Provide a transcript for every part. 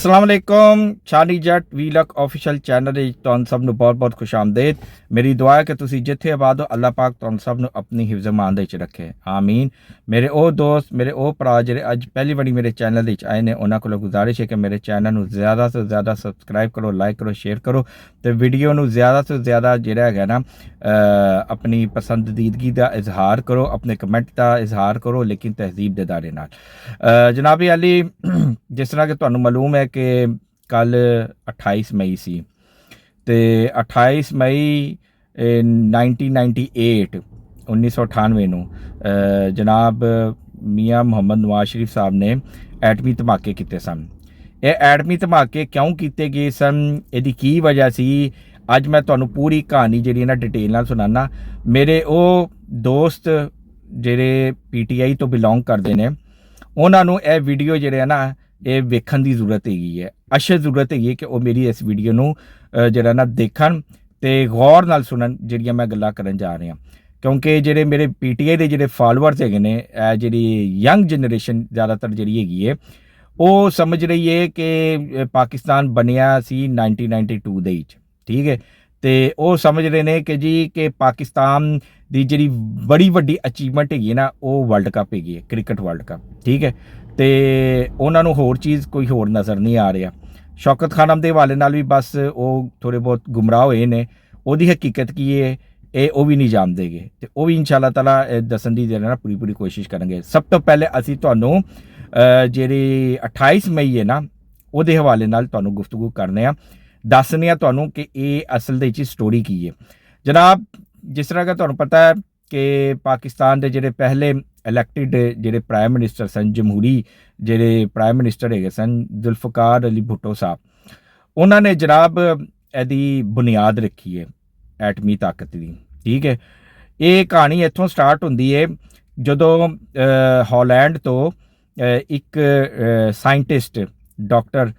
अस्सलाम वालेकुम शानी जट ਵੀਲਕ official channel ਵਿੱਚ ਤੁਹਾਨੂੰ ਸਭ ਨੂੰ ਬਹੁਤ-ਬਹੁਤ ਖੁਸ਼ਾਮਦੀਦ। ਮੇਰੀ ਦੁਆ ਹੈ ਕਿ ਤੁਸੀਂ ਜਿੱਥੇ ਆਬਾਦ ਹੋ ਅੱਲਾਹ ਪਾਕ ਤੁਹਾਨੂੰ ਸਭ ਨੂੰ ਆਪਣੀ ਹਿਫਜ਼ ਅਮਾਨ ਦੇ ਵਿੱਚ ਰੱਖੇ, ਆਮੀਨ। ਮੇਰੇ ਉਹ ਦੋਸਤ, ਮੇਰੇ ਉਹ ਭਰਾ ਜਿਹੜੇ ਅੱਜ ਪਹਿਲੀ ਵਾਰੀ ਮੇਰੇ ਚੈਨਲ ਵਿੱਚ ਆਏ ਨੇ, ਉਹਨਾਂ ਕੋਲੋਂ ਗੁਜ਼ਾਰਿਸ਼ ਹੈ ਕਿ ਮੇਰੇ ਚੈਨਲ ਨੂੰ ਜ਼ਿਆਦਾ ਤੋਂ ਜ਼ਿਆਦਾ ਸਬਸਕ੍ਰਾਈਬ ਕਰੋ, ਲਾਈਕ ਕਰੋ, ਸ਼ੇਅਰ ਕਰੋ ਤੇ ਵੀਡੀਓ ਨੂੰ ਜ਼ਿਆਦਾ ਤੋਂ ਜ਼ਿਆਦਾ ਜਿਹੜਾ ਹੈਗਾ ਨਾ ਆਪਣੀ ਪਸੰਦੀਦਗੀ ਦਾ ਇਜ਼ਹਾਰ ਕਰੋ, ਆਪਣੇ ਕਮੈਂਟ ਦਾ ਇਜ਼ਹਾਰ ਕਰੋ, ਲੇਕਿਨ ਤਹਿਜ਼ੀਬ ਦੇ ਦਾਇਰੇ ਨਾਲ। ਜਨਾਬ ਅਲੀ, ਜਿਸ ਤਰ੍ਹਾਂ ਕਿ ਤੁਹਾਨੂੰ ਮਾਲੂਮ ਹੈ ਕਿ ਕੱਲ 28 ਮਈ ਸੀ ਤੇ 28 ਮਈ 1998 ਨੂੰ ਜਨਾਬ ਮੀਆਂ ਮੁਹੰਮਦ ਨਵਾਜ਼ ਸ਼ਰੀਫ ਸਾਹਿਬ ਨੇ ਐਟਮੀ ਧਮਾਕੇ ਕੀਤੇ ਸਨ। ਇਹ ਐਟਮੀ ਧਮਾਕੇ ਕਿਉਂ ਕੀਤੇ ਗਏ ਸਨ, ਇਹਦੀ ਕੀ ਵਜ੍ਹਾ ਸੀ, ਅੱਜ ਮੈਂ ਤੁਹਾਨੂੰ ਪੂਰੀ ਕਹਾਣੀ ਜਿਹੜੀ ਨਾ ਡਿਟੇਲ ਨਾਲ ਸੁਣਾਉਣਾ। ਮੇਰੇ ਉਹ ਦੋਸਤ ਜਿਹੜੇ PTI ਤੋਂ ਬਿਲੋਂਗ ਕਰਦੇ ਨੇ, ਉਹਨਾਂ ਨੂੰ ਇਹ ਵੀਡੀਓ ਜਿਹੜੇ ਹੈ ਨਾ ਇਹ ਵੇਖਣ ਦੀ ਜ਼ਰੂਰਤ ਹੈਗੀ ਹੈ, ਅਸ਼ਦ ਜ਼ਰੂਰਤ ਹੈਗੀ ਹੈ ਕਿ ਉਹ ਮੇਰੀ ਇਸ ਵੀਡੀਓ ਨੂੰ ਜਿਹੜਾ ਨਾ ਦੇਖਣ ਤੇ ਗੌਰ ਨਾਲ ਸੁਣਨ ਜਿਹੜੀਆਂ ਮੈਂ ਗੱਲਾਂ ਕਰਨ ਜਾ ਰਿਹਾ। ਕਿਉਂਕਿ ਜਿਹੜੇ ਮੇਰੇ PTI ਦੇ ਜਿਹੜੇ ਫਾਲੋਅਰਸ ਹੈਗੇ ਨੇ, ਜਿਹੜੀ ਯੰਗ ਜਨਰੇਸ਼ਨ ਜ਼ਿਆਦਾਤਰ ਜਿਹੜੀ ਹੈਗੀ ਹੈ, ਉਹ ਸਮਝ ਰਹੀ ਹੈ ਕਿ ਪਾਕਿਸਤਾਨ ਬਣਿਆ ਸੀ 1992 ਦੇ ਵਿੱਚ, ਠੀਕ ਹੈ। ਤੇ ਉਹ ਸਮਝ ਰਹੇ ਨੇ ਕਿ ਜੀ ਕਿ ਪਾਕਿਸਤਾਨ ਦੀ ਜਿਹੜੀ ਬੜੀ ਵੱਡੀ ਅਚੀਵਮੈਂਟ ਹੈਗੀ ਹੈ ਨਾ, ਉਹ ਵਰਲਡ ਕੱਪ ਹੈਗੀ ਹੈ, ਕ੍ਰਿਕਟ ਵਰਲਡ ਕੱਪ, ਠੀਕ ਹੈ। ਤੇ ਉਹਨਾਂ ਨੂੰ ਹੋਰ ਚੀਜ਼ ਕੋਈ ਹੋਰ ਨਜ਼ਰ ਨਹੀਂ ਆ ਰਿਹਾ। ਸ਼ੌਕਤ ਖਾਨਮ ਦੇ ਹਵਾਲੇ ਨਾਲ ਵੀ ਬਸ ਉਹ ਥੋੜ੍ਹੇ ਬਹੁਤ ਗੁੰਮਰਾਹ ਹੋਏ ਨੇ, ਉਹਦੀ ਹਕੀਕਤ ਕੀ ਹੈ ਇਹ ਉਹ ਵੀ ਨਹੀਂ ਜਾਣਦੇਗੇ, ਤੇ ਉਹ ਵੀ ਇਨਸ਼ਾ ਅੱਲਾਹ ਤਾਲਾ ਦੱਸਣ ਦੀ ਜਿਹੜਾ ਨਾ ਪੂਰੀ ਕੋਸ਼ਿਸ਼ ਕਰਾਂਗੇ। ਸਭ ਤੋਂ ਪਹਿਲੇ ਅਸੀਂ ਤੁਹਾਨੂੰ ਜਿਹੜੀ 28 ਮਈ ਹੈ ਨਾ ਉਹਦੇ ਹਵਾਲੇ ਨਾਲ ਤੁਹਾਨੂੰ ਗੁਫ਼ਤਗੂ ਕਰਨੇ ਆ, ਦੱਸਣੇ ਆ ਤੁਹਾਨੂੰ ਕਿ ਇਹ ਅਸਲ ਦੇ ਵਿੱਚ ਸਟੋਰੀ ਕੀ ਹੈ। ਜਨਾਬ, ਜਿਸ ਤਰ੍ਹਾਂ ਕਿ ਤੁਹਾਨੂੰ ਪਤਾ ਹੈ ਕਿ ਪਾਕਿਸਤਾਨ ਦੇ ਜਿਹੜੇ ਪਹਿਲੇ ਇਲੈਕਟਿਡ ਜਿਹੜੇ ਪ੍ਰਾਈਮ ਮਿਨਿਸਟਰ ਸਨ, ਜਮਹੂਰੀ ਜਿਹੜੇ ਪ੍ਰਾਈਮ ਮਿਨਿਸਟਰ ਹੈਗੇ ਸਨ, ਜ਼ੁਲਫਕਾਰ ਅਲੀ ਭੁੱਟੋ ਸਾਹਿਬ, ਉਹਨਾਂ ਨੇ ਜਨਾਬ ਇਹਦੀ ਬੁਨਿਆਦ ਰੱਖੀ ਹੈ ਐਟਮੀ ਤਾਕਤ ਦੀ, ਠੀਕ ਹੈ। ਇਹ ਕਹਾਣੀ ਇੱਥੋਂ ਸਟਾਰਟ ਹੁੰਦੀ ਹੈ ਜਦੋਂ ਹਾਲੈਂਡ ਤੋਂ ਇੱਕ ਸਾਇੰਟਿਸਟ ਡਾਕਟਰ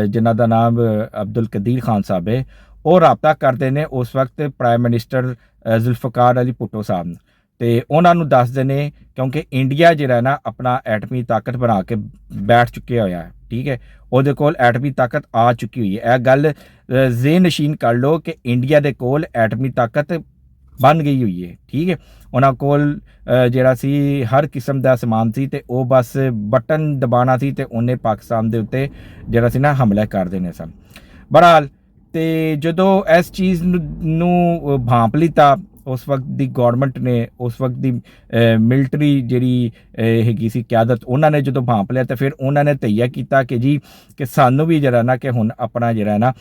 ਜਿਨ੍ਹਾਂ ਦਾ ਨਾਮ ਅਬਦੁਲ ਕਦੀਰ ਖਾਨ ਸਾਹਿਬ ਹੈ, ਉਹ ਰਾਬਤਾ ਕਰਦੇ ਨੇ ਉਸ ਵਕਤ ਪ੍ਰਾਈਮ ਮਿਨਿਸਟਰ ਜ਼ੁਲਫਕਾਰ ਅਲੀ ਭੁੱਟੋ ਸਾਹਿਬ ਨੂੰ, ਤੇ ਉਹਨਾਂ ਨੂੰ ਦੱਸਦੇ ਨੇ ਕਿਉਂਕਿ ਇੰਡੀਆ ਜਿਹੜਾ ਨਾ ਆਪਣਾ ਐਟਮੀ ਤਾਕਤ ਬਣਾ ਕੇ ਬੈਠ ਚੁੱਕਿਆ ਹੋਇਆ ਹੈ, ਠੀਕ ਹੈ। ਉਹਦੇ ਕੋਲ ਐਟਮੀ ਤਾਕਤ ਆ ਚੁੱਕੀ ਹੋਈ ਹੈ। ਇਹ ਗੱਲ ਜ਼ੇਨ ਨਸ਼ੀਨ ਕਰ ਲਓ ਕਿ ਇੰਡੀਆ ਦੇ ਕੋਲ ਐਟਮੀ ਤਾਕਤ ਬਣ ਗਈ ਹੋਈ ਹੈ, ਠੀਕ ਹੈ। ਉਹਨਾਂ ਕੋਲ ਜਿਹੜਾ ਸੀ ਹਰ ਕਿਸਮ ਦਾ ਸਮਾਨ ਸੀ ਤੇ ਉਹ ਬਸ ਬਟਨ ਦਬਾਉਣਾ ਸੀ ਤੇ ਉਹਨੇ ਪਾਕਿਸਤਾਨ ਦੇ ਉੱਤੇ ਜਿਹੜਾ ਸੀ ਨਾ ਹਮਲਾ ਕਰ ਦੇਣੇ ਸਨ। ਬਹਰਹਾਲ, ਤੇ ਜਦੋਂ ਇਸ ਚੀਜ਼ ਨੂੰ ਭਾਂਪ ਲਿੱਤਾ ਉਸ ਵਕਤ ਦੀ ਗੌਰਮੈਂਟ ਨੇ, ਉਸ ਵਕਤ ਦੀ ਮਿਲਟਰੀ ਜਿਹੜੀ ਹੈਗੀ ਸੀ ਕਿਆਦਤ, ਉਹਨਾਂ ਨੇ ਜਦੋਂ ਭਾਂਪ ਲਿਆ ਤਾਂ ਫਿਰ ਉਹਨਾਂ ਨੇ ਤਈਆ ਕੀਤਾ ਕਿ ਜੀ ਕਿ ਸਾਨੂੰ ਵੀ ਜਿਹੜਾ ਨਾ ਕਿ ਹੁਣ ਆਪਣਾ ਜਿਹੜਾ ਨਾ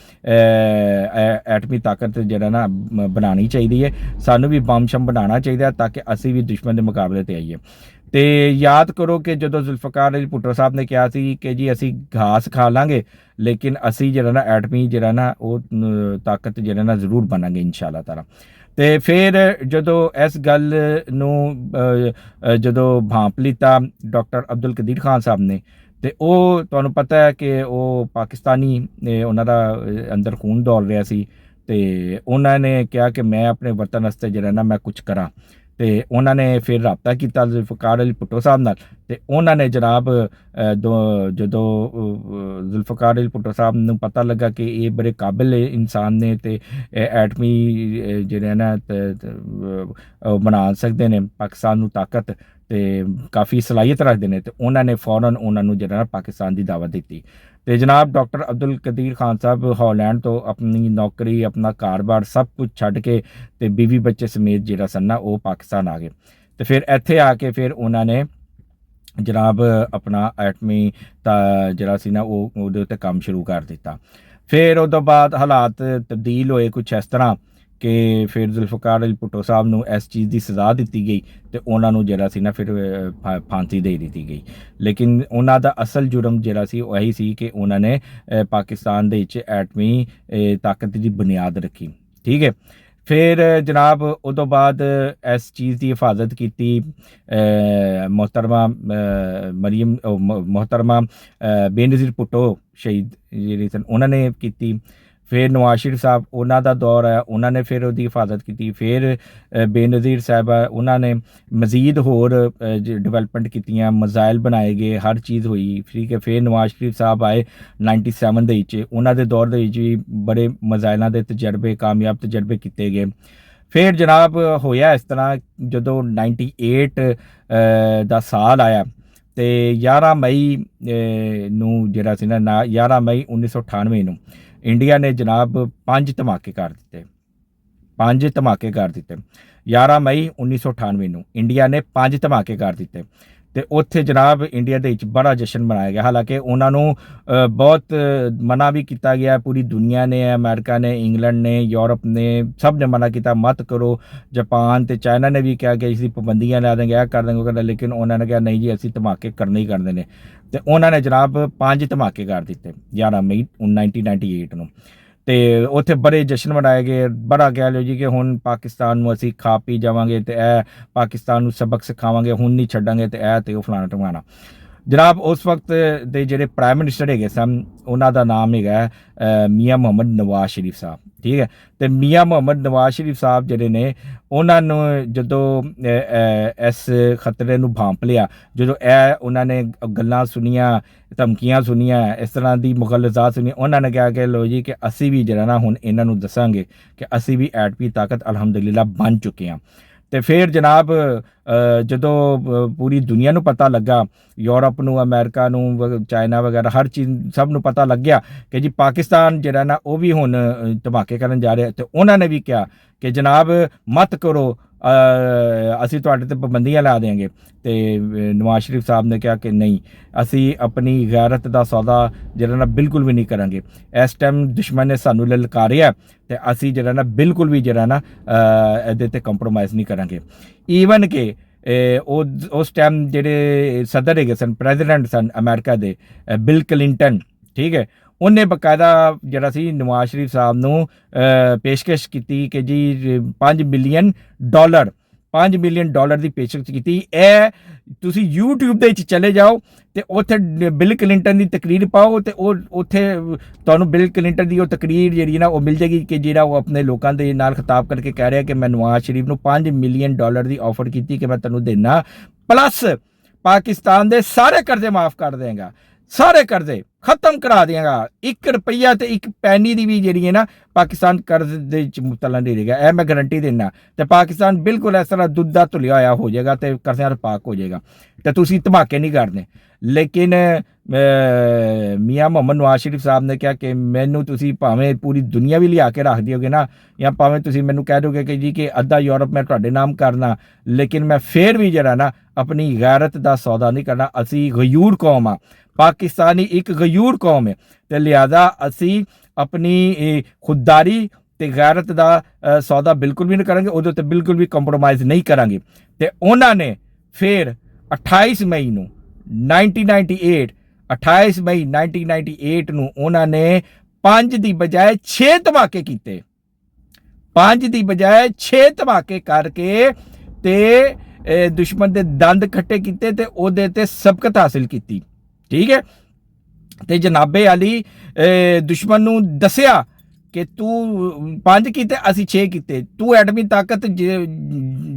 ਐਟਮੀ ਤਾਕਤ ਜਿਹੜਾ ਨਾ ਬਣਾਉਣੀ ਚਾਹੀਦੀ ਹੈ, ਸਾਨੂੰ ਵੀ ਬੰਬ ਸ਼ੰਬ ਬਣਾਉਣਾ ਚਾਹੀਦਾ ਤਾਂ ਕਿ ਅਸੀਂ ਵੀ ਦੁਸ਼ਮਣ ਦੇ ਮੁਕਾਬਲੇ 'ਤੇ ਆਈਏ। ਤੇ ਯਾਦ ਕਰੋ ਕਿ ਜਦੋਂ ਜ਼ੁਲਫਕਾਰ ਅਲੀ ਭੁੱਟੋ ਸਾਹਿਬ ਨੇ ਕਿਹਾ ਸੀ ਕਿ ਜੀ ਅਸੀਂ ਘਾਸ ਖਾ ਲਾਂਗੇ ਲੇਕਿਨ ਅਸੀਂ ਜਿਹੜਾ ਨਾ ਐਟਮੀ ਜਿਹੜਾ ਨਾ ਉਹ ਤਾਕਤ ਜਿਹੜਾ ਨਾ ਜ਼ਰੂਰ ਬਣਾਂਗੇ ਇਨਸ਼ਾ ਅੱਲਾਹ ਤਾਲਾ। ਤੇ ਫਿਰ ਜਦੋਂ ਇਸ ਗੱਲ ਨੂੰ ਜਦੋਂ ਭਾਂਪ ਲਿੱਤਾ ਡਾਕਟਰ ਅਬਦੁਲ ਕਦੀਰ ਖਾਨ ਸਾਹਿਬ ਨੇ, ਤੇ ਉਹ ਤੁਹਾਨੂੰ ਪਤਾ ਹੈ ਕਿ ਉਹ ਪਾਕਿਸਤਾਨੀ, ਉਹਨਾਂ ਦਾ ਅੰਦਰ ਖੂਨ ਦੌੜ ਰਿਹਾ ਸੀ, ਤੇ ਉਹਨਾਂ ਨੇ ਕਿਹਾ ਕਿ ਮੈਂ ਆਪਣੇ ਵਤਨ ਵਾਸਤੇ ਜਿਹੜਾ ਨਾ ਮੈਂ ਕੁਝ ਕਰਾਂ। ਤੇ ਉਹਨਾਂ ਨੇ ਫਿਰ ਰਾਬਤਾ ਕੀਤਾ ਜ਼ੁਲਫਕਾਰ ਅਲੀ ਭੁੱਟੋ ਸਾਹਿਬ ਨਾਲ, ਤੇ ਉਹਨਾਂ ਨੇ ਜਨਾਬ ਜਦੋਂ ਜ਼ੁਲਫਕਾਰ ਅਲੀ ਭੁੱਟੋ ਸਾਹਿਬ ਨੂੰ ਪਤਾ ਲੱਗਾ ਕਿ ਇਹ ਬੜੇ ਕਾਬਿਲ ਇਨਸਾਨ ਨੇ ਤੇ ਐਟਮੀ ਜਿਹੜੇ ਨਾ ਬਣਾ ਸਕਦੇ ਨੇ ਪਾਕਿਸਤਾਨ ਨੂੰ ਤਾਕਤ, ਤੇ ਕਾਫੀ ਸਲਾਹੀਅਤ ਰੱਖਦੇ ਨੇ, ਤੇ ਉਹਨਾਂ ਨੇ ਫੌਰਨ ਉਹਨਾਂ ਨੂੰ ਜਿਹੜਾ ਪਾਕਿਸਤਾਨ ਦੀ ਦਾਵਤ ਦਿੱਤੀ। ਤੇ ਜਨਾਬ ਡਾਕਟਰ ਅਬਦੁਲ ਕਦੀਰ ਖਾਨ ਸਾਹਿਬ ਹਾਲੈਂਡ ਤੋਂ ਆਪਣੀ ਨੌਕਰੀ, ਆਪਣਾ ਘਰ-ਬਾਰ ਸਭ ਕੁਝ ਛੱਡ ਕੇ ਤੇ ਬੀਵੀ ਬੱਚੇ ਸਮੇਤ ਜਿਹੜਾ ਸਨ ਨਾ ਉਹ ਪਾਕਿਸਤਾਨ ਆ ਗਏ। ਤੇ ਫਿਰ ਇੱਥੇ ਆ ਕੇ ਫਿਰ ਉਹਨਾਂ ਨੇ ਜਨਾਬ ਆਪਣਾ ਐਟਮੀ ਜਿਹੜਾ ਸੀ ਨਾ ਉਹ ਉਹਦੇ ਉੱਤੇ ਕੰਮ ਸ਼ੁਰੂ ਕਰ ਦਿੱਤਾ। ਫਿਰ ਉਹ ਤੋਂ ਬਾਅਦ ਹਾਲਾਤ ਤਬਦੀਲ ਹੋਏ ਕੁਛ ਇਸ ਤਰ੍ਹਾਂ ਕਿ ਫਿਰ ਜ਼ੁਲਫਕਾਰ ਅਲੀ ਭੁੱਟੋ ਸਾਹਿਬ ਨੂੰ ਇਸ ਚੀਜ਼ ਦੀ ਸਜ਼ਾ ਦਿੱਤੀ ਗਈ ਤੇ ਉਹਨਾਂ ਨੂੰ ਜਿਹੜਾ ਸੀ ਨਾ ਫਿਰ ਫਾਂਸੀ ਦੇ ਦਿੱਤੀ ਗਈ। ਲੇਕਿਨ ਉਹਨਾਂ ਦਾ ਅਸਲ ਜੁਰਮ ਜਿਹੜਾ ਸੀ ਉਹ ਇਹੀ ਸੀ ਕਿ ਉਹਨਾਂ ਨੇ ਪਾਕਿਸਤਾਨ ਦੇ ਵਿੱਚ ਐਟਮੀ ਤਾਕਤ ਦੀ ਬੁਨਿਆਦ ਰੱਖੀ, ਠੀਕ ਹੈ। ਫਿਰ ਜਨਾਬ ਉਦੋਂ ਬਾਅਦ ਇਸ ਚੀਜ਼ ਦੀ ਹਿਫਾਜ਼ਤ ਕੀਤੀ ਮੁਹਤਰਮਾ ਬੇਨਜ਼ੀਰ ਭੁੱਟੋ ਸ਼ਹੀਦ ਜਿਹੜੇ ਸਨ ਉਹਨਾਂ ਨੇ ਕੀਤੀ। ਫਿਰ ਨਵਾਜ਼ ਸ਼ਰੀਫ ਸਾਹਿਬ ਉਹਨਾਂ ਦਾ ਦੌਰ ਆਇਆ, ਉਹਨਾਂ ਨੇ ਫਿਰ ਉਹਦੀ ਹਿਫਾਜ਼ਤ ਕੀਤੀ। ਫਿਰ ਬੇਨਜ਼ੀਰ ਸਾਹਿਬ ਉਹਨਾਂ ਨੇ ਮਜ਼ੀਦ ਹੋਰ ਡਿਵੈਲਪਮੈਂਟ ਕੀਤੀਆਂ, ਮਿਜ਼ਾਈਲ ਬਣਾਏ ਗਏ, ਹਰ ਚੀਜ਼ ਹੋਈ, ਠੀਕ ਹੈ। ਫਿਰ ਨਵਾਜ਼ ਸ਼ਰੀਫ ਸਾਹਿਬ ਆਏ 97 ਦੇ ਵਿੱਚ, ਉਹਨਾਂ ਦੇ ਦੌਰ ਦੇ ਵਿੱਚ ਵੀ ਬੜੇ ਮਿਜ਼ਾਈਲਾਂ ਦੇ ਤਜਰਬੇ, ਕਾਮਯਾਬ ਤਜਰਬੇ ਕੀਤੇ ਗਏ। ਫਿਰ ਜਨਾਬ ਹੋਇਆ ਇਸ ਤਰ੍ਹਾਂ, ਜਦੋਂ 98 ਦਾ ਸਾਲ ਆਇਆ ਤੇ 11 ਮਈ ਨੂੰ ਜਿਹੜਾ ਸੀ ਨਾ 11 ਮਈ 1998 ਨੂੰ ਇੰਡੀਆ ਨੇ ਜਨਾਬ 5 ਧਮਾਕੇ ਕਰ ਦਿੱਤੇ। 5 ਧਮਾਕੇ ਕਰ ਦਿੱਤੇ 11 ਮਈ 1998 ਨੂੰ ਇੰਡੀਆ ਨੇ 5 ਧਮਾਕੇ ਕਰ ਦਿੱਤੇ। ਤੇ ਉੱਥੇ ਜਨਾਬ ਇੰਡੀਆ ਦੇ ਵਿੱਚ ਬੜਾ ਜਸ਼ਨ ਮਨਾਇਆ ਗਿਆ। ਹਾਲਾਂਕਿ ਉਹਨਾਂ ਨੂੰ ਬਹੁਤ ਮਨਾ ਵੀ ਕੀਤਾ ਗਿਆ, ਪੂਰੀ ਦੁਨੀਆ ਨੇ, ਅਮਰੀਕਾ ਨੇ, ਇੰਗਲੈਂਡ ਨੇ, ਯੂਰਪ ਨੇ, ਸਭ ਨੇ ਮਨਾ ਕੀਤਾ, ਮਤ ਕਰੋ। ਜਾਪਾਨ ਤੇ ਚਾਈਨਾ ਨੇ ਵੀ ਕਿਹਾ ਕਿ ਅਸੀਂ ਪਾਬੰਦੀਆਂ ਲਾ ਦੇਂਗੇ, ਇਹ ਕਰ ਦੇਂਗੇ, ਲੇਕਿਨ ਉਹਨਾਂ ਨੇ ਕਿਹਾ ਨਹੀਂ ਜੀ, ਅਸੀਂ ਧਮਾਕੇ ਕਰਨੇ ਹੀ ਕਰਦੇ ਨੇ। ਤੇ ਉਹਨਾਂ ਨੇ ਜਨਾਬ 5 ਧਮਾਕੇ ਕਰ ਦਿੱਤੇ 11 ਮਈ 1998 ਨੂੰ। ਤੇ ਉੱਥੇ ਬੜੇ ਜਸ਼ਨ ਮਨਾਏ ਗਏ, ਬੜਾ ਕਹਿ ਲਿਓ ਜੀ ਕਿ ਹੁਣ ਪਾਕਿਸਤਾਨ ਨੂੰ ਅਸੀਂ ਖਾ ਪੀ ਜਾਵਾਂਗੇ ਤੇ ਇਹ ਪਾਕਿਸਤਾਨ ਨੂੰ ਸਬਕ ਸਿਖਾਵਾਂਗੇ, ਹੁਣ ਨਹੀਂ ਛੱਡਾਂਗੇ ਤੇ ਇਹ ਤੇ ਉਹ ਫਲਾਣਾ ਟਮਾਣਾ। ਜਨਾਬ ਉਸ ਵਕਤ ਦੇ ਜਿਹੜੇ ਪ੍ਰਾਈਮ ਮਿਨਿਸਟਰ ਹੈਗੇ ਸਨ, ਉਹਨਾਂ ਦਾ ਨਾਮ ਹੈਗਾ ਮੀਆਂ ਮੁਹੰਮਦ ਨਵਾਜ਼ ਸ਼ਰੀਫ ਸਾਹਿਬ, ਠੀਕ ਹੈ। ਤੇ ਮੀਆਂ ਮੁਹੰਮਦ ਨਵਾਜ਼ ਸ਼ਰੀਫ ਸਾਹਿਬ ਜਿਹੜੇ ਨੇ, ਉਹਨਾਂ ਨੂੰ ਜਦੋਂ ਇਸ ਖਤਰੇ ਨੂੰ ਭਾਂਪ ਲਿਆ, ਜਦੋਂ ਇਹ ਉਹਨਾਂ ਨੇ ਗੱਲਾਂ ਸੁਣੀਆਂ, ਧਮਕੀਆਂ ਸੁਣੀਆਂ, ਇਸ ਤਰ੍ਹਾਂ ਦੀ ਮੁਗਲਜ਼ਾਤ ਸੁਣੀ, ਉਹਨਾਂ ਨੇ ਕਿਹਾ ਕਿ ਲੋ ਜੀ ਕਿ ਅਸੀਂ ਵੀ ਜਿਹੜਾ ਨਾ ਹੁਣ ਇਹਨਾਂ ਨੂੰ ਦੱਸਾਂਗੇ ਕਿ ਅਸੀਂ ਵੀ ਐਟਮੀ ਤਾਕਤ ਅਲਹਮਦੁਲਿਲਾ ਬਣ ਚੁੱਕੇ ਹਾਂ। ਤੇ ਫਿਰ ਜਨਾਬ ਜਦੋਂ ਪੂਰੀ ਦੁਨੀਆ ਨੂੰ ਪਤਾ ਲੱਗਾ, ਯੂਰਪ ਨੂੰ, ਅਮਰੀਕਾ ਨੂੰ, ਚਾਈਨਾ ਵਗੈਰਾ, ਹਰ ਚੀਜ਼ ਸਭ ਨੂੰ ਪਤਾ ਲੱਗਿਆ ਕਿ ਜੀ ਪਾਕਿਸਤਾਨ ਜਿਹੜਾ ਨਾ ਉਹ ਵੀ ਹੁਣ ਧਮਾਕੇ ਕਰਨ ਜਾ ਰਿਹਾ। ਤੇ ਉਹਨਾਂ ਨੇ ਵੀ ਕਿਹਾ ਕਿ ਜਨਾਬ ਮਤ ਕਰੋ, ਅਸੀਂ ਤੁਹਾਡੇ ਤੇ ਪਾਬੰਦੀਆਂ ਲਾ ਦੇਂਗੇ। ਤੇ ਨਵਾਜ਼ ਸ਼ਰੀਫ ਸਾਹਿਬ ਨੇ ਕਿਹਾ ਕਿ ਨਹੀਂ, ਅਸੀਂ ਆਪਣੀ ਗੈਰਤ ਦਾ ਸੌਦਾ ਜਿਹੜਾ ਨਾ ਬਿਲਕੁਲ ਵੀ ਨਹੀਂ ਕਰਾਂਗੇ। ਇਸ ਟਾਈਮ ਦੁਸ਼ਮਣ ਨੇ ਸਾਨੂੰ ਲਲਕਾਰਿਆ ਤੇ ਅਸੀਂ ਜਿਹੜਾ ਨਾ ਬਿਲਕੁਲ ਵੀ ਜਿਹੜਾ ਨਾ ਇਹਦੇ ਤੇ ਕੰਪਰੋਮਾਈਜ਼ ਨਹੀਂ ਕਰਾਂਗੇ। ਈਵਨ ਕਿ ਉਸ ਟਾਈਮ ਜਿਹੜੇ ਸਦਰ ਹੈਗੇ ਸਨ, ਪ੍ਰੈਜ਼ੀਡੈਂਟ ਸਨ ਅਮਰੀਕਾ ਦੇ, ਬਿਲ ਕਲਿੰਟਨ, ਠੀਕ ਹੈ, ਉਹਨੇ ਬਕਾਇਦਾ ਜਿਹੜਾ ਸੀ ਨਵਾਜ਼ ਸ਼ਰੀਫ ਸਾਹਿਬ ਨੂੰ ਪੇਸ਼ਕਸ਼ ਕੀਤੀ ਕਿ ਜੀ 5 ਮਿਲੀਅਨ ਡਾਲਰ ਦੀ ਪੇਸ਼ਕਸ਼ ਕੀਤੀ। ਇਹ ਤੁਸੀਂ YouTube ਦੇ ਵਿੱਚ ਚਲੇ ਜਾਓ ਤੇ ਉੱਥੇ ਬਿਲ ਕਲਿੰਟਨ ਦੀ ਤਕਰੀਰ ਪਾਓ ਤੇ ਉਹ ਉੱਥੇ ਤੁਹਾਨੂੰ ਬਿਲ ਕਲਿੰਟਨ ਦੀ ਉਹ ਤਕਰੀਰ ਜਿਹੜੀ ਨਾ ਉਹ ਮਿਲ ਜਾਏਗੀ ਕਿ ਜਿਹੜਾ ਉਹ ਆਪਣੇ ਲੋਕਾਂ ਦੇ ਨਾਲ ਖਿਤਾਬ ਕਰਕੇ ਕਹਿ ਰਿਹਾ ਕਿ ਮੈਂ ਨਵਾਜ਼ ਸ਼ਰੀਫ ਨੂੰ 5 ਮਿਲੀਅਨ ਡਾਲਰ ਦੀ ਆਫਰ ਕੀਤੀ ਕਿ ਮੈਂ ਤੈਨੂੰ ਦੇਣਾ, ਪਲੱਸ ਪਾਕਿਸਤਾਨ ਦੇ ਸਾਰੇ ਕਰਜ਼ੇ ਮਾਫ ਕਰ ਦੇਗਾ, ਸਾਰੇ ਕਰਜ਼ੇ ਖਤਮ ਕਰਾ ਦੇਗਾ, 1 ਰੁਪਈਆ ਤੇ 1 ਪੈਨੀ ਦੀ ਵੀ ਜਿਹੜੀ ਹੈ ਨਾ ਪਾਕਿਸਤਾਨ ਕਰਜ਼ ਦੇ ਵਿੱਚ ਮੁਬਤਲਾ ਨਹੀਂ ਰਹੇਗਾ। ਇਹ ਮੈਂ ਗਰੰਟੀ ਦਿੰਦਾ। ਤੇ ਪਾਕਿਸਤਾਨ ਬਿਲਕੁਲ ਇਸ ਤਰ੍ਹਾਂ ਦੁੱਧ ਦਾ ਧੁਲਿਆ ਹੋਇਆ ਹੋ ਜਾਏਗਾ ਤੇ ਕਰਜ਼ਿਆਂ ਤੋਂ ਪਾਕ ਹੋ ਜਾਏਗਾ। ਤੇ ਤੁਸੀਂ ਧਮਾਕੇ ਨਹੀਂ ਕਰਨੇ। ਲੇਕਿਨ ਮੀਆਂ ਮੁਹੰਮਦ ਨਵਾਜ਼ ਸ਼ਰੀਫ ਸਾਹਿਬ ਨੇ ਕਿਹਾ ਕਿ ਮੈਨੂੰ ਤੁਸੀਂ ਭਾਵੇਂ ਪੂਰੀ ਦੁਨੀਆ ਵੀ ਲਿਆ ਕੇ ਰੱਖ ਦਿਓਗੇ ਨਾ, ਜਾਂ ਭਾਵੇਂ ਤੁਸੀਂ ਮੈਨੂੰ ਕਹਿ ਦੋਗੇ ਕਿ ਜੀ ਕਿ ਅੱਧਾ ਯੂਰਪ ਮੈਂ ਤੁਹਾਡੇ ਨਾਮ ਕਰਨਾ, ਲੇਕਿਨ ਮੈਂ ਫਿਰ ਵੀ ਜਿਹੜਾ ਨਾ ਆਪਣੀ ਗੈਰਤ ਦਾ ਸੌਦਾ ਨਹੀਂ ਕਰਨਾ। ਅਸੀਂ ਗਯੂਰ ਕੌਮ ਆ, ਪਾਕਿਸਤਾਨੀ ਇੱਕ ਗਯੂਰ ਕੌਮ ਹੈ, ਤੇ ਲਿਹਾਜ਼ਾ ਅਸੀਂ ਆਪਣੀ ਖੁਦਦਾਰੀ ਤੇ ਗੈਰਤ ਦਾ ਸੌਦਾ ਬਿਲਕੁਲ ਵੀ ਨਹੀਂ ਕਰਾਂਗੇ, ਉਹਦੇ ਉੱਤੇ ਬਿਲਕੁਲ ਵੀ ਕੰਪਰੋਮਾਈਜ਼ ਨਹੀਂ ਕਰਾਂਗੇ। ਤੇ ਉਹਨਾਂ ਨੇ ਫਿਰ 28 ਮਈ 1998 ਨੂੰ ਉਹਨਾਂ ਨੇ 5 ਦੀ ਬਜਾਏ 6 ਧਮਾਕੇ ਕੀਤੇ। 5 ਦੀ ਬਜਾਏ 6 ਧਮਾਕੇ ਕਰਕੇ ਤੇ ਦੁਸ਼ਮਣ ਦੇ ਦੰਦ ਖੱਟੇ ਕੀਤੇ ਤੇ ਉਹਦੇ ਤੇ ਸਬਕਤ ਹਾਸਿਲ ਕੀਤੀ, ਠੀਕ ਹੈ। ਤੇ ਜਨਾਬੇ ਅਲੀ ਦੁਸ਼ਮਣ ਨੂੰ ਦੱਸਿਆ ਕਿ ਤੂੰ 5 ਕੀਤੇ, ਅਸੀਂ 6 ਕੀਤੇ, ਤੂੰ ਐਟਮੀ ਤਾਕਤ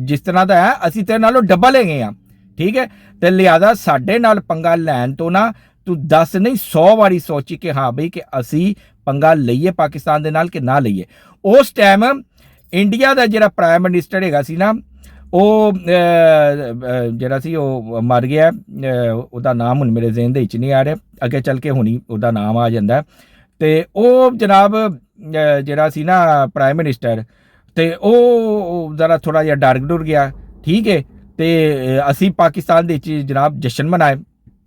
ਜਿਸ ਤਰ੍ਹਾਂ ਦਾ ਹੈ ਅਸੀਂ ਤੇਰੇ ਨਾਲੋਂ ਡਬਲ ਹੈਗੇ ਆ, ਠੀਕ ਹੈ। ਤੇ ਲਿਹਾਜ਼ਾ ਸਾਡੇ ਨਾਲ ਪੰਗਾ ਲੈਣ ਤੋਂ ਨਾ ਤੂੰ 10 ਨਹੀਂ 100 ਵਾਰੀ ਸੋਚੀ ਕਿ ਹਾਂ ਬਈ ਕਿ ਅਸੀਂ ਪੰਗਾ ਲਈਏ ਪਾਕਿਸਤਾਨ ਦੇ ਨਾਲ ਕਿ ਨਾ ਲਈਏ। ਉਸ ਟਾਈਮ ਇੰਡੀਆ ਦਾ ਜਿਹੜਾ ਪ੍ਰਾਈਮ ਮਿਨਿਸਟਰ ਹੈਗਾ ਸੀ ਨਾ, ਉਹ ਜਿਹੜਾ ਸੀ ਉਹ ਮਰ ਗਿਆ, ਉਹਦਾ ਨਾਮ ਹੁਣ ਮੇਰੇ ਜ਼ਿਹਨ ਦੇ ਵਿੱਚ ਨਹੀਂ ਆ ਰਿਹਾ, ਅੱਗੇ ਚੱਲ ਕੇ ਹੁਣੀ ਉਹਦਾ ਨਾਮ ਆ ਜਾਂਦਾ। ਤੇ ਉਹ ਜਨਾਬ ਜਿਹੜਾ ਸੀ ਨਾ ਪ੍ਰਾਈਮ ਮਿਨਿਸਟਰ, ਤੇ ਉਹ ਜ਼ਰਾ ਥੋੜਾ ਜਿਹਾ ਡਰ ਗਿਆ, ਠੀਕ ਹੈ। ਤੇ ਅਸੀਂ ਪਾਕਿਸਤਾਨ ਦੇ ਵਿੱਚ ਜਨਾਬ ਜਸ਼ਨ ਮਨਾਏ,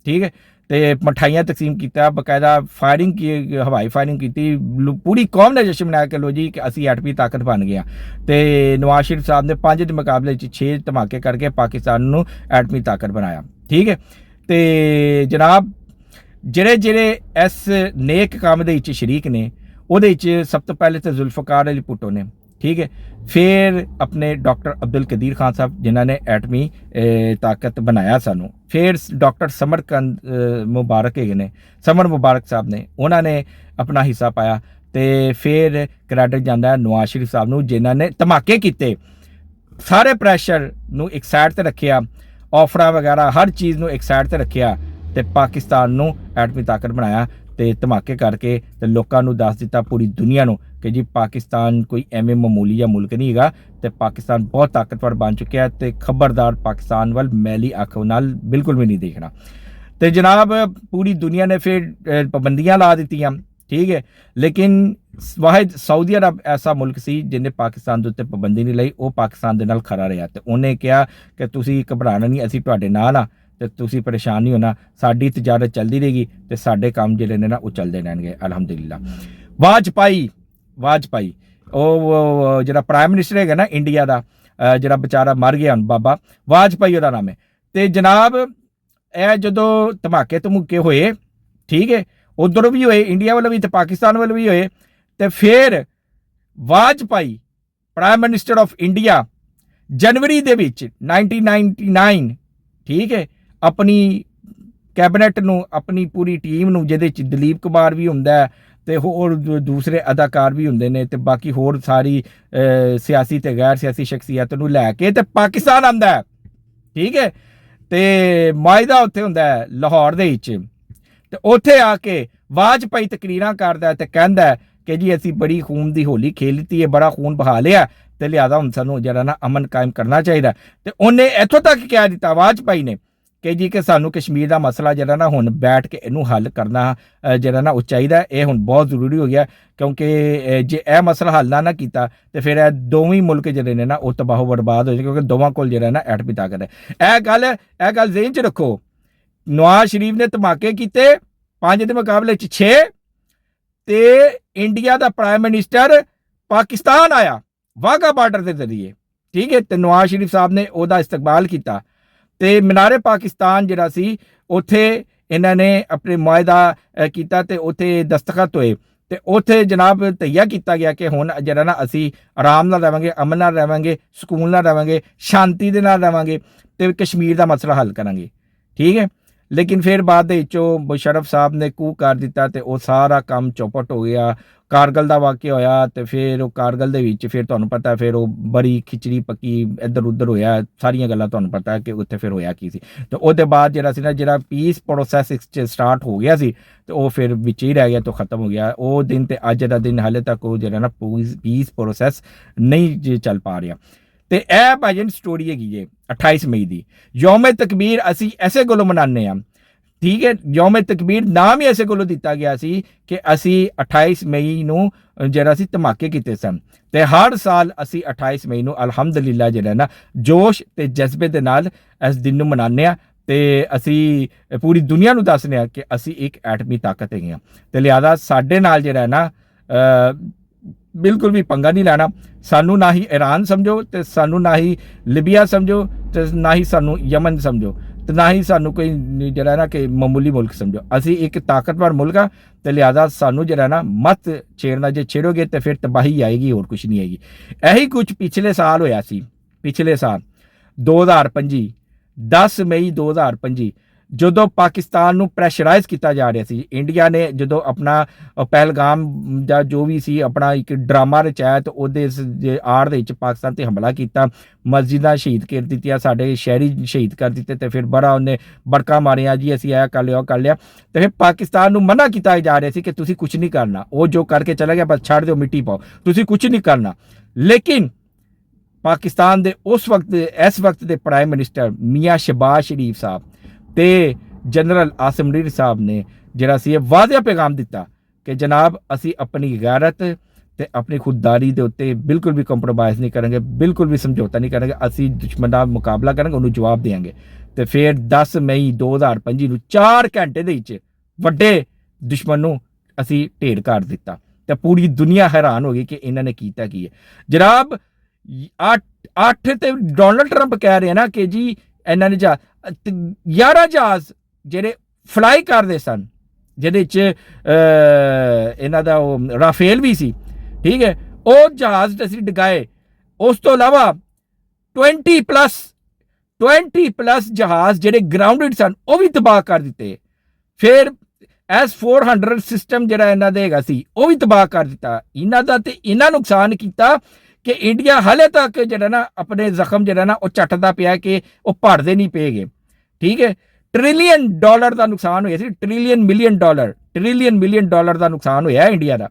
ਠੀਕ ਹੈ, ਤੇ ਮਠਾਈਆਂ ਤਕਸੀਮ ਕੀਤਾ, ਬਕਾਇਦਾ ਫਾਇਰਿੰਗ ਕੀ, ਹਵਾਈ ਫਾਇਰਿੰਗ ਕੀਤੀ, ਪੂਰੀ ਕੌਮ ਨੇ ਜਸ਼ਨ ਮਨਾਇਆ ਕਿ ਲੋ ਜੀ ਕਿ ਅਸੀਂ ਐਟਮੀ ਤਾਕਤ ਬਣ ਗਏ। ਤੇ ਨਵਾਜ਼ ਸ਼ਰੀਫ ਸਾਹਿਬ ਨੇ 5 ਦੇ ਮੁਕਾਬਲੇ 'ਚ 6 ਧਮਾਕੇ ਕਰਕੇ ਪਾਕਿਸਤਾਨ ਨੂੰ ਐਟਮੀ ਤਾਕਤ ਬਣਾਇਆ, ਠੀਕ ਹੈ। ਤੇ ਜਨਾਬ ਜਿਹੜੇ ਇਸ ਨੇਕ ਕੰਮ ਦੇ ਵਿੱਚ ਸ਼ਰੀਕ ਨੇ, ਉਹਦੇ ਵਿੱਚ ਸਭ ਤੋਂ ਪਹਿਲੇ ਤਾਂ ਜ਼ੁਲਫਕਾਰ ਅਲੀ ਭੁੱਟੋ ਨੇ, ਠੀਕ ਹੈ। ਫਿਰ ਆਪਣੇ ਡਾਕਟਰ ਅਬਦੁਲ ਕਦੀਰ ਖਾਨ ਸਾਹਿਬ ਜਿਨ੍ਹਾਂ ਨੇ ਐਟਮੀ ਤਾਕਤ ਬਣਾਇਆ ਸਾਨੂੰ। ਫਿਰ ਡਾਕਟਰ ਸਮਰ ਮੁਬਾਰਕ ਹੈਗੇ ਨੇ, ਸਮਰ ਮੁਬਾਰਕ ਸਾਹਿਬ ਨੇ, ਉਹਨਾਂ ਨੇ ਆਪਣਾ ਹਿੱਸਾ ਪਾਇਆ। ਤੇ ਫਿਰ ਕ੍ਰੈਡਿਟ ਜਾਂਦਾ ਨਵਾਜ਼ ਸ਼ਰੀਫ ਸਾਹਿਬ ਨੂੰ, ਜਿਨ੍ਹਾਂ ਨੇ ਧਮਾਕੇ ਕੀਤੇ, ਸਾਰੇ ਪ੍ਰੈਸ਼ਰ ਨੂੰ ਇੱਕ ਸਾਈਡ ਤੇ ਰੱਖਿਆ, ਆਫਰਾਂ ਵਗੈਰਾ ਹਰ ਚੀਜ਼ ਨੂੰ ਇੱਕ ਸਾਈਡ ਤੇ ਰੱਖਿਆ ਤੇ ਪਾਕਿਸਤਾਨ ਨੂੰ ਐਟਮੀ ਤਾਕਤ ਬਣਾਇਆ ਤੇ ਧਮਾਕੇ ਕਰਕੇ ਤੇ ਲੋਕਾਂ ਨੂੰ ਦੱਸ ਦਿੱਤਾ, ਪੂਰੀ ਦੁਨੀਆ ਨੂੰ, ਕਿ ਜੀ ਪਾਕਿਸਤਾਨ ਕੋਈ ਐਵੇਂ ਮਾਮੂਲੀ ਜਿਹਾ ਮੁਲਕ ਨਹੀਂ ਹੈਗਾ ਤੇ ਪਾਕਿਸਤਾਨ ਬਹੁਤ ਤਾਕਤਵਰ ਬਣ ਚੁੱਕਿਆ ਤੇ ਖਬਰਦਾਰ ਪਾਕਿਸਤਾਨ ਵੱਲ ਮੈਲੀ ਅੱਖ ਨਾਲ ਬਿਲਕੁਲ ਵੀ ਨਹੀਂ ਦੇਖਣਾ। ਤੇ ਜਨਾਬ ਪੂਰੀ ਦੁਨੀਆ ਨੇ ਫਿਰ ਪਾਬੰਦੀਆਂ ਲਾ ਦਿੱਤੀਆਂ, ठीक है, लेकिन वाहिद सऊदी अरब ऐसा मुल्क सी जिन्हें पाकिस्तान के उत्ते पाबंदी नहीं लाई, वो पाकिस्तान दे नाल खड़ा रहा ते उन्हें कहा कि तुसी घबराना नहीं, असीं तुहाडे नाल आ ते तुसी परेशान नहीं होना, साडी तजारत चलती रहेगी ते साडे काम जिहड़े ने ना वो चलते रहणगे अलहमदुलिल्लाह। वाजपेयी ਉਹ ਜਿਹੜਾ ਪ੍ਰਾਈਮ ਮਿਨਿਸਟਰ ਹੈਗਾ ਨਾ ਇੰਡੀਆ ਦਾ, ਜਿਹੜਾ ਵਿਚਾਰਾ ਮਰ ਗਿਆ ਹੁਣ, ਬਾਬਾ ਵਾਜਪਾਈ ਉਹਦਾ ਨਾਮ ਹੈ। ਤੇ ਜਨਾਬ ਇਹ ਜਦੋਂ ਧਮਾਕੇ ਧਮੂਕੇ ਹੋਏ, ਠੀਕ ਹੈ, ਉਧਰ ਵੀ ਹੋਏ, ਇੰਡੀਆ ਵੱਲ ਵੀ ਤੇ ਪਾਕਿਸਤਾਨ ਵੱਲ ਵੀ ਹੋਏ, ਤੇ ਫਿਰ Vajpayee prime minister of India ਜਨਵਰੀ ਦੇ ਵਿੱਚ 1999, ਠੀਕ ਹੈ, ਆਪਣੀ ਕੈਬਨਿਟ ਨੂੰ, ਆਪਣੀ ਪੂਰੀ ਟੀਮ ਨੂੰ, ਜਿਹਦੇ ਚ ਦਲੀਪ ਕੁਮਾਰ ਵੀ ਹੁੰਦਾ ਤੇ ਹੋਰ ਦੂਸਰੇ ਅਦਾਕਾਰ ਵੀ ਹੁੰਦੇ ਨੇ ਤੇ ਬਾਕੀ ਹੋਰ ਸਾਰੀ ਸਿਆਸੀ ਤੇ ਗੈਰ ਸਿਆਸੀ ਸ਼ਖਸੀਅਤ ਨੂੰ ਲੈ ਕੇ ਤੇ ਪਾਕਿਸਤਾਨ ਆਉਂਦਾ ਹੈ, ਠੀਕ ਹੈ। ਤੇ ਮਾਇਦਾ ਉੱਥੇ ਹੁੰਦਾ ਲਾਹੌਰ ਦੇ ਵਿੱਚ, ਤੇ ਉੱਥੇ ਆ ਕੇ ਵਾਜਪਾਈ ਤਕਰੀਰਾਂ ਕਰਦਾ ਤੇ ਕਹਿੰਦਾ ਕਿ ਜੀ ਅਸੀਂ ਬੜੀ ਖੂਨ ਦੀ ਹੋਲੀ ਖੇਲ ਲਿੱਤੀ ਹੈ, ਬੜਾ ਖੂਨ ਬਹਾ ਲਿਆ ਤੇ ਲਿਆਦਾ ਹੁਣ ਸਾਨੂੰ ਜਿਹੜਾ ਨਾ ਅਮਨ ਕਾਇਮ ਕਰਨਾ ਚਾਹੀਦਾ। ਤੇ ਉਹਨੇ ਇੱਥੋਂ ਤੱਕ ਕਹਿ ਦਿੱਤਾ ਵਾਜਪਾਈ ਨੇ ਕਿ ਜੀ ਕਿ ਸਾਨੂੰ ਕਸ਼ਮੀਰ ਦਾ ਮਸਲਾ ਜਿਹੜਾ ਨਾ ਹੁਣ ਬੈਠ ਕੇ ਇਹਨੂੰ ਹੱਲ ਕਰਨਾ ਜਿਹੜਾ ਨਾ ਉਹ ਚਾਹੀਦਾ, ਇਹ ਹੁਣ ਬਹੁਤ ਜ਼ਰੂਰੀ ਹੋ ਗਿਆ, ਕਿਉਂਕਿ ਜੇ ਇਹ ਮਸਲਾ ਹੱਲ ਨਾ ਕੀਤਾ ਤੇ ਫਿਰ ਇਹ ਦੋਵੇਂ ਮੁਲਕ ਜਿਹੜੇ ਨੇ ਨਾ ਉਹ ਤਬਾਹ ਬਰਬਾਦ ਹੋ ਜਾਣਗੇ, ਕਿਉਂਕਿ ਦੋਵਾਂ ਕੋਲ ਜਿਹੜਾ ਨਾ ਐਟਮੀ ਤਾਕਤ ਹੈ। ਇਹ ਗੱਲ ਜ਼ਿਹਨ 'ਚ ਰੱਖੋ। ਨਵਾਜ਼ ਸ਼ਰੀਫ ਨੇ ਧਮਾਕੇ ਕੀਤੇ 5 ਦੇ ਮੁਕਾਬਲੇ 'ਚ 6, ਤੇ ਇੰਡੀਆ ਦਾ ਪ੍ਰਾਈਮ ਮਿਨਿਸਟਰ ਪਾਕਿਸਤਾਨ ਆਇਆ ਵਾਘਾ ਬਾਰਡਰ ਦੇ ਜ਼ਰੀਏ, ਠੀਕ ਹੈ, ਤੇ ਨਵਾਜ਼ ਸ਼ਰੀਫ ਸਾਹਿਬ ਨੇ ਉਹਦਾ ਇਸਤਕਬਾਲ ਕੀਤਾ ਤੇ ਮਨਾਰੇ ਪਾਕਿਸਤਾਨ ਜਿਹੜਾ ਸੀ ਉੱਥੇ ਇਹਨਾਂ ਨੇ ਆਪਣੇ ਮੁਆਹਦਾ ਕੀਤਾ ਤੇ ਉੱਥੇ ਦਸਤਖਤ ਹੋਏ ਤੇ ਉੱਥੇ ਜਨਾਬ ਤਈਆ ਕੀਤਾ ਗਿਆ ਕਿ ਹੁਣ ਜਿਹੜਾ ਨਾ ਅਸੀਂ ਆਰਾਮ ਨਾਲ ਰਹਾਂਗੇ, ਅਮਨ ਨਾਲ ਰਹਾਂਗੇ, ਸਕੂਨ ਨਾਲ ਰਹਾਂਗੇ, ਸ਼ਾਂਤੀ ਦੇ ਨਾਲ ਰਹਾਂਗੇ ਤੇ ਕਸ਼ਮੀਰ ਦਾ ਮਸਲਾ ਹੱਲ ਕਰਾਂਗੇ, ਠੀਕ ਹੈ। ਲੇਕਿਨ ਫਿਰ ਬਾਅਦ ਦੇ ਵਿੱਚੋਂ ਮੁਸ਼ਰਫ ਸਾਹਿਬ ਨੇ ਕੂ ਕਰ ਦਿੱਤਾ ਤੇ ਉਹ ਸਾਰਾ ਕੰਮ ਚੌਪਟ ਹੋ ਗਿਆ। ਕਾਰਗਲ ਦਾ ਵਾਕਿਆ ਹੋਇਆ ਤੇ ਫਿਰ ਉਹ ਕਾਰਗਲ ਦੇ ਵਿੱਚ ਫਿਰ ਤੁਹਾਨੂੰ ਪਤਾ ਫਿਰ ਉਹ ਬੜੀ ਖਿਚੜੀ ਪੱਕੀ ਇੱਧਰ ਉੱਧਰ ਹੋਇਆ, ਸਾਰੀਆਂ ਗੱਲਾਂ ਤੁਹਾਨੂੰ ਪਤਾ ਹੈ ਕਿ ਉੱਥੇ ਫਿਰ ਹੋਇਆ ਕੀ ਸੀ। ਤੇ ਉਹਦੇ ਬਾਅਦ ਜਿਹੜਾ ਸੀ ਨਾ, ਜਿਹੜਾ ਪੀਸ ਪ੍ਰੋਸੈਸ ਸਟਾਰਟ ਹੋ ਗਿਆ ਸੀ ਤੇ ਉਹ ਫਿਰ ਵਿੱਚ ਹੀ ਰਹਿ ਗਿਆ ਤੇ ਖਤਮ ਹੋ ਗਿਆ ਉਹ ਦਿਨ। ਤੇ ਅੱਜ ਦਾ ਦਿਨ ਹਾਲੇ ਤੱਕ ਉਹ ਜਿਹੜਾ ਨਾ ਪੀਸ ਪ੍ਰੋਸੈਸ ਨਹੀਂ ਚੱਲ ਪਾ ਰਿਹਾ। ਤੇ ਇਹ ਭਾਜਨ ਸਟੋਰੀ ਹੈਗੀ ਜੇ 28 ਮਈ ਦੀ ਯੌਮ ਤਕਬੀਰ ਅਸੀਂ ਐਸੇ ਕੋਲੋਂ ਮਨਾਉਂਦੇ ਹਾਂ, ਠੀਕ ਹੈ। ਯੌਮ ਤਕਬੀਰ ਨਾਮ ਹੀ ਐਸੇ ਕੋਲੋਂ ਦਿੱਤਾ ਗਿਆ ਸੀ ਕਿ ਅਸੀਂ 28 ਮਈ ਨੂੰ ਜਿਹੜਾ ਸੀ ਧਮਾਕੇ ਕੀਤੇ ਸਨ ਤੇ ਹਰ ਸਾਲ ਅਸੀਂ 28 ਮਈ ਨੂੰ ਅਲਹਮਦੁਲਿਲਾ ਜਿਹੜਾ ਨਾ ਜੋਸ਼ ਤੇ ਜਜ਼ਬੇ ਦੇ ਨਾਲ ਇਸ ਦਿਨ ਨੂੰ ਮਨਾਉਂਦੇ ਹਾਂ ਤੇ ਅਸੀਂ ਪੂਰੀ ਦੁਨੀਆ ਨੂੰ ਦੱਸਦੇ ਹਾਂ ਕਿ ਅਸੀਂ ਇੱਕ ਐਟਮੀ ਤਾਕਤ ਹੈਗੇ ਹਾਂ। ਤੇ ਲਿਹਾਜ਼ਾ ਸਾਡੇ ਨਾਲ ਜਿਹੜਾ ਨਾ ਬਿਲਕੁਲ ਵੀ ਪੰਗਾ ਨਹੀਂ ਲੈਣਾ। ਸਾਨੂੰ ਨਾ ਹੀ ਈਰਾਨ ਸਮਝੋ ਤੇ ਸਾਨੂੰ ਨਾ ਹੀ ਲਿਬੀਆ ਸਮਝੋ ਤੇ ਨਾ ਹੀ ਸਾਨੂੰ ਯਮਨ ਸਮਝੋ ਤੇ ਨਾ ਹੀ ਸਾਨੂੰ ਕੋਈ ਜਿਹੜਾ ਨਾ ਕਿ ਮਾਮੂਲੀ ਮੁਲਕ ਸਮਝੋ। ਅਸੀਂ ਇੱਕ ਤਾਕਤਵਰ ਮੁਲਕ ਆ ਤੇ ਲਿਹਾਜ਼ਾ ਸਾਨੂੰ ਜਿਹੜਾ ਨਾ ਮਤ ਛੇੜਨਾ, ਜੇ ਛੇੜੋਗੇ ਤੇ ਫਿਰ ਤਬਾਹੀ ਆਏਗੀ, ਹੋਰ ਕੁਝ ਨਹੀਂ ਆਏਗੀ। ਇਹੀ ਕੁਝ ਪਿਛਲੇ ਸਾਲ ਹੋਇਆ ਸੀ, ਪਿਛਲੇ ਸਾਲ 2025 10 ਮਈ 2025 ਜਦੋਂ ਪਾਕਿਸਤਾਨ ਨੂੰ ਪ੍ਰੈਸ਼ਰਾਈਜ਼ ਕੀਤਾ ਜਾ ਰਿਹਾ ਸੀ। ਇੰਡੀਆ ਨੇ ਜਦੋਂ ਆਪਣਾ ਪਹਿਲਗਾਮ ਦਾ ਜੋ ਵੀ ਸੀ ਆਪਣਾ ਇੱਕ ਡਰਾਮਾ ਰਚਾਇਆ ਤੇ ਉਹਦੇ ਆੜ ਦੇ ਵਿੱਚ ਪਾਕਿਸਤਾਨ ਤੇ ਹਮਲਾ ਕੀਤਾ, ਮਸਜਿਦਾਂ ਸ਼ਹੀਦ ਕਰ ਦਿੱਤੀਆਂ, ਸਾਡੇ ਸ਼ਹਿਰੀ ਸ਼ਹੀਦ ਕਰ ਦਿੱਤੇ ਤੇ ਫਿਰ ਬੜਾ ਉਹਨੇ ਬੜਕਾ ਮਾਰਿਆ ਜੀ ਅਸੀਂ ਇਹ ਕਰ ਲਿਆ ਉਹ ਕਰ ਲਿਆ। ਤੇ ਫਿਰ ਪਾਕਿਸਤਾਨ ਨੂੰ ਮਨਾ ਕੀਤਾ ਜਾ ਰਿਹਾ ਸੀ ਕਿ ਤੁਸੀਂ ਕੁਝ ਨਹੀਂ ਕਰਨਾ, ਉਹ ਜੋ ਕਰਕੇ ਚਲਾ ਗਿਆ ਬਸ ਛੱਡ ਦਿਓ, ਮਿੱਟੀ ਪਾਓ, ਤੁਸੀਂ ਕੁਝ ਨਹੀਂ ਕਰਨਾ। ਲੇਕਿਨ ਪਾਕਿਸਤਾਨ ਦੇ ਇਸ ਵਕਤ ਦੇ ਪ੍ਰਾਈਮ ਮਿਨਿਸਟਰ ਮੀਆਂ ਸ਼ਹਬਾਜ਼ ਸ਼ਰੀਫ ਸਾਹਿਬ ਤੇ ਜਨਰਲ ਆਸਿਮ ਮਨੀਰ ਸਾਹਿਬ ਨੇ ਜਿਹੜਾ ਸੀ ਇਹ ਵਾਅਦਾ ਪੈਗਾਮ ਦਿੱਤਾ ਕਿ ਜਨਾਬ ਅਸੀਂ ਆਪਣੀ ਗੈਰਤ ਤੇ ਆਪਣੀ ਖੁਦਦਾਰੀ ਦੇ ਉੱਤੇ ਬਿਲਕੁਲ ਵੀ ਕੰਪਰੋਮਾਈਜ਼ ਨਹੀਂ ਕਰਾਂਗੇ, ਬਿਲਕੁਲ ਵੀ ਸਮਝੌਤਾ ਨਹੀਂ ਕਰਾਂਗੇ, ਅਸੀਂ ਦੁਸ਼ਮਣ ਦਾ ਮੁਕਾਬਲਾ ਕਰਾਂਗੇ, ਉਹਨੂੰ ਜਵਾਬ ਦੇਵਾਂਗੇ। ਤੇ ਫਿਰ 10 ਮਈ 2025 ਨੂੰ 4 ਘੰਟੇ ਦੇ ਵਿੱਚ ਵੱਡੇ ਦੁਸ਼ਮਣ ਨੂੰ ਅਸੀਂ ਢੇਰ ਕਰ ਦਿੱਤਾ ਤੇ ਪੂਰੀ ਦੁਨੀਆ ਹੈਰਾਨ ਹੋ ਗਈ ਕਿ ਇਹਨਾਂ ਨੇ ਕੀਤਾ ਕੀ ਹੈ। ਜਨਾਬ 8 ਤੇ ਡੋਨਲਡ ਟਰੰਪ ਕਹਿ ਰਹੇ ਨਾ ਕਿ ਜੀ ਇਹਨਾਂ ਨੇ 11 ਜਹਾਜ਼ ਜਿਹੜੇ ਫਲਾਈ ਕਰਦੇ ਸਨ, ਜਿਹਦੇ 'ਚ ਇਹਨਾਂ ਦਾ ਉਹ ਰਾਫੇਲ ਵੀ ਸੀ, ਠੀਕ ਹੈ, ਉਹ ਜਹਾਜ਼ ਅਸੀਂ ਡਗਾਏ। ਉਸ ਤੋਂ ਇਲਾਵਾ 20 ਪਲੱਸ ਜਹਾਜ਼ ਜਿਹੜੇ ਗਰਾਊਂਡਡ ਸਨ ਉਹ ਵੀ ਤਬਾਹ ਕਰ ਦਿੱਤੇ। ਫਿਰ S-400 ਸਿਸਟਮ ਜਿਹੜਾ ਇਹਨਾਂ ਦੇ ਹੈਗਾ ਸੀ ਉਹ ਵੀ ਤਬਾਹ ਕਰ ਦਿੱਤਾ ਇਹਨਾਂ ਦਾ, ਤੇ ਇਹਨਾਂ ਨੁਕਸਾਨ ਕੀਤਾ ਕਿ ਇੰਡੀਆ ਹਾਲੇ ਤੱਕ ਜਿਹੜਾ ਨਾ ਆਪਣੇ ਜ਼ਖਮ ਜਿਹੜਾ ਨਾ ਉਹ ਚੱਟਦਾ ਪਿਆ ਕਿ ਉਹ ਭਰਦੇ ਨਹੀਂ ਪਏਗੇ। ਠੀਕ ਹੈ, $1 ਟ੍ਰਿਲੀਅਨ ਦਾ ਨੁਕਸਾਨ ਹੋਇਆ ਸੀ, $1 ਟ੍ਰਿਲੀਅਨ ਦਾ ਨੁਕਸਾਨ ਹੋਇਆ ਇੰਡੀਆ ਦਾ।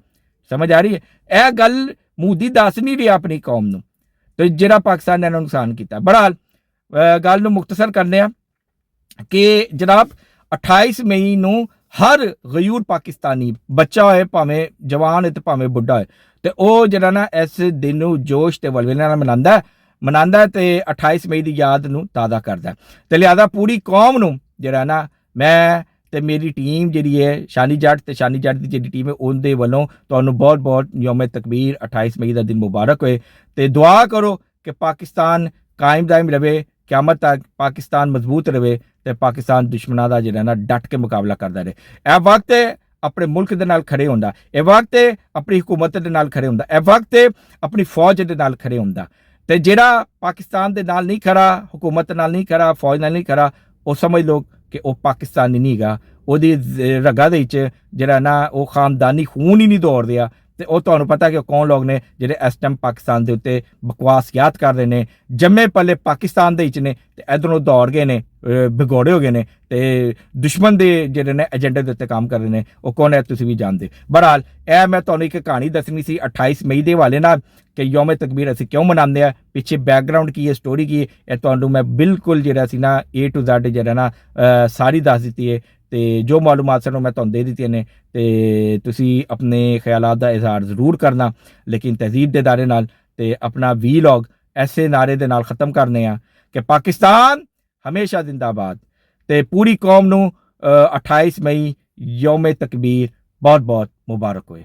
ਸਮਝ ਆ ਰਹੀ ਹੈ? ਇਹ ਗੱਲ ਮੋਦੀ ਦੱਸ ਨਹੀਂ ਰਿਹਾ ਆਪਣੀ ਕੌਮ ਨੂੰ, ਤੇ ਜਿਹੜਾ ਪਾਕਿਸਤਾਨ ਨੇ ਨੁਕਸਾਨ ਕੀਤਾ। ਬਹਰਹਾਲ ਗੱਲ ਨੂੰ ਮੁਖਤਸਰ ਕਰਨੇ ਆ ਕਿ ਜਨਾਬ 28 ਮਈ ਨੂੰ ਹਰ ਗਯੂਰ ਪਾਕਿਸਤਾਨੀ ਬੱਚਾ ਹੋਏ ਭਾਵੇਂ ਜਵਾਨ ਹੈ ਤੇ ਭਾਵੇਂ ਬੁੱਢਾ ਹੋਏ ਤੇ ਉਹ ਜਿਹੜਾ ਨਾ ਇਸ ਦਿਨ ਨੂੰ ਜੋਸ਼ ਤੇ ਵਲਵਲੇ ਨਾਲ ਮਨਾਉਂਦਾ ਤੇ 28 ਮਈ ਦੀ ਯਾਦ ਨੂੰ ਤਾਜ਼ਾ ਕਰਦਾ। ਤੇ ਲਿਹਾਜ਼ਾ ਪੂਰੀ ਕੌਮ ਨੂੰ ਜਿਹੜਾ ਨਾ ਮੈਂ ਤੇ ਮੇਰੀ ਟੀਮ ਜਿਹੜੀ ਹੈ ਸ਼ਾਨੀ ਜੱਟ ਦੀ ਜਿਹੜੀ ਟੀਮ ਹੈ ਉਹਦੇ ਵੱਲੋਂ ਤੁਹਾਨੂੰ ਬਹੁਤ ਬਹੁਤ ਯੌਮ ਤਕਬੀਰ 28 ਮਈ ਦਾ ਦਿਨ ਮੁਬਾਰਕ ਹੋਏ। ਤੇ ਦੁਆ ਕਰੋ ਕਿ ਪਾਕਿਸਤਾਨ ਕਾਇਮ ਦਾਇਮ ਰਵੇ, ਕਿਆਮਤ ਤੱਕ ਪਾਕਿਸਤਾਨ ਮਜ਼ਬੂਤ ਰਵੇ ਤੇ ਪਾਕਿਸਤਾਨ ਦੁਸ਼ਮਣਾਂ ਦਾ ਜਿਹੜਾ ਨਾ ਡਟ ਕੇ ਮੁਕਾਬਲਾ ਕਰਦਾ ਰਹੇ। ਇਹ ਵਕਤ ਹੈ ਆਪਣੇ ਮੁਲਕ ਦੇ ਨਾਲ ਖੜੇ ਹੁੰਦਾ, ਇਹ ਵਕਤ ਹੈ ਆਪਣੀ ਹਕੂਮਤ ਦੇ ਨਾਲ ਖੜੇ ਹੁੰਦਾ, ਇਹ ਵਕਤ ਹੈ ਆਪਣੀ ਫੌਜ ਦੇ ਨਾਲ ਖੜੇ ਹੁੰਦਾ। ਤੇ ਜਿਹੜਾ ਪਾਕਿਸਤਾਨ ਦੇ ਨਾਲ ਨਹੀਂ ਖੜਾ, ਹਕੂਮਤ ਨਾਲ ਨਹੀਂ ਖੜਾ, ਫੌਜ ਨਾਲ ਨਹੀਂ ਖੜਾ, ਉਹ ਸਮਝ ਲਓ ਕਿ ਉਹ ਪਾਕਿਸਤਾਨੀ ਨਹੀਂ ਹੈਗਾ, ਉਹਦੀ ਰਗਾਂ ਦੇ ਵਿੱਚ ਜਿਹੜਾ ਨਾ ਉਹ ਖਾਨਦਾਨੀ ਖੂਨ ਹੀ ਨਹੀਂ ਦੌੜ ਰਿਹਾ। ਤੇ ਉਹ ਤੁਹਾਨੂੰ ਪਤਾ ਕਿ ਉਹ ਕੌਣ ਲੋਕ ਨੇ ਜਿਹੜੇ ਇਸ ਟਾਈਮ ਪਾਕਿਸਤਾਨ ਦੇ ਉੱਤੇ ਬਕਵਾਸਿਆਤ ਕਰ ਰਹੇ ਨੇ, ਜੰਮੇ ਪਲੇ ਪਾਕਿਸਤਾਨ ਦੇ ਵਿੱਚ ਨੇ ਤੇ ਇਧਰੋਂ ਦੌੜ ਗਏ ਨੇ, ਭਗੌੜੇ ਹੋ ਗਏ ਨੇ ਤੇ ਦੁਸ਼ਮਣ ਦੇ ਜਿਹੜੇ ਨੇ ਏਜੰਡੇ ਦੇ ਉੱਤੇ ਕੰਮ ਕਰ ਰਹੇ ਨੇ। ਉਹ ਕੌਣ ਹੈ ਤੁਸੀਂ ਵੀ ਜਾਣਦੇ। ਬਹਰਹਾਲ ਇਹ ਮੈਂ ਤੁਹਾਨੂੰ ਇੱਕ ਕਹਾਣੀ ਦੱਸਣੀ ਸੀ 28 ਮਈ ਦੇ ਹਵਾਲੇ ਨਾਲ ਕਿ ਯੌਮ ਤਕਬੀਰ ਅਸੀਂ ਕਿਉਂ ਮਨਾਉਂਦੇ ਆ, ਪਿੱਛੇ ਬੈਕਗਰਾਉਂਡ ਕੀ ਹੈ, ਸਟੋਰੀ ਕੀ ਹੈ, ਇਹ ਤੁਹਾਨੂੰ ਮੈਂ ਬਿਲਕੁਲ ਜਿਹੜਾ ਸੀ ਨਾ A to Z ਜਿਹੜਾ ਨਾ ਸਾਰੀ ਦੱਸ ਦਿੱਤੀ ਹੈ। ਤੇ ਜੋ ਮਾਲੂਮਾਤ ਸਨ ਮੈਂ ਤੁਹਾਨੂੰ ਦੇ ਦਿੱਤੀਆਂ ਨੇ ਤੇ ਤੁਸੀਂ ਆਪਣੇ ਖਿਆਲਾਤ ਦਾ ਇਜ਼ਹਾਰ ਜ਼ਰੂਰ ਕਰਨਾ, ਲੇਕਿਨ ਤਹਿਜ਼ੀਬ ਦੇ ਦਾਇਰੇ ਨਾਲ ਤੇ ਆਪਣਾ ਵੀਲੌਗ ਐਸੇ ਨਾਰੇ ਦੇ ਨਾਲ ख़त्म ਕਰਨੇ ਆ ਕਿ ਪਾਕਿਸਤਾਨ ਹਮੇਸ਼ਾ ਜ਼ਿੰਦਾਬਾਦ। ਤੇ ਪੂਰੀ ਕੌਮ ਨੂੰ 28 ਮਈ ਯੌਮ ਤਕਬੀਰ ਬਹੁਤ ਬਹੁਤ ਮੁਬਾਰਕ ਹੋਏ।